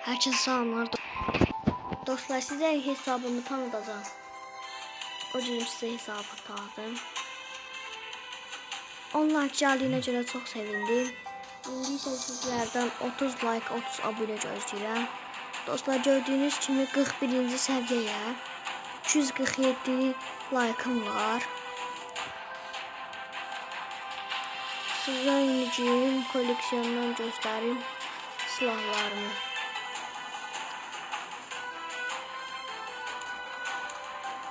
Herkese selamlar. Dostlar, size hesabımı tanıtacağım. O gün size hesabı tanıdım. Onlar geldiğine göre çok sevindim. İndi ise sizlerden 30 like, 30 abone gözləyirəm. Dostlar, gördüğünüz kimi 41. seviyeye 247 like'ım var. Size ineceğim koleksiyondan göstereyim silahlarımı.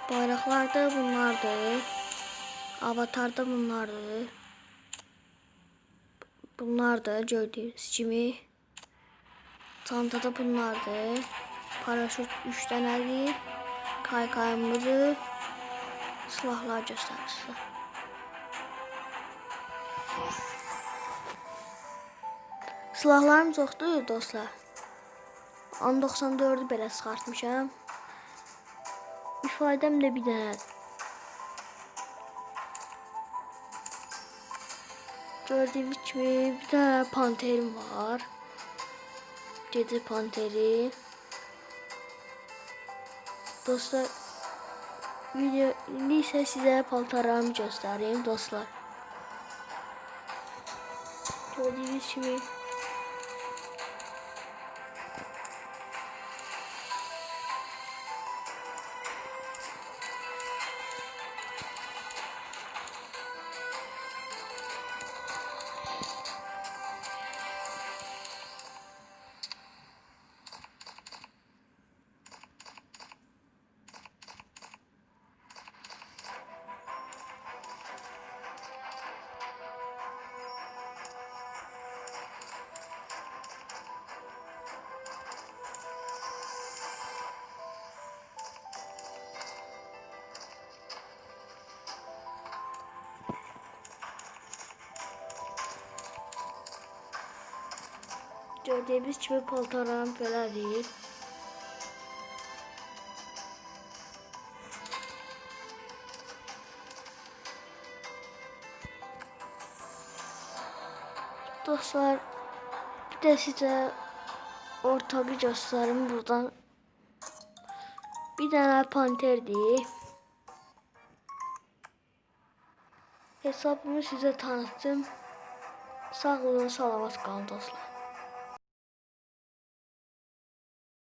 Bayraklarda bunlardır. Avatarda bunlardır. Bunlar da gördüğünüz gibi. Çantada bunlardır. Paraşüt 3 dənədir. Kaykayımızı silahlar göstərir. Silahlarım çoxdur dostlar. 94'ü belə çıxartmışam. İfadəm də bir dənə. Gördüğünüz gibi bir tane panterim var. Gece panteri. Dostlar, video ise size paltarlarımı göstereyim dostlar. Gördüğünüz gibi gördüğünüz gibi paltarlarım belə değil. Dostlar, bir de size orta bir göstereyim buradan. Bir tane panterdi. Hesabımı size tanıttım. Sağ olun, salamat qalın dostlar.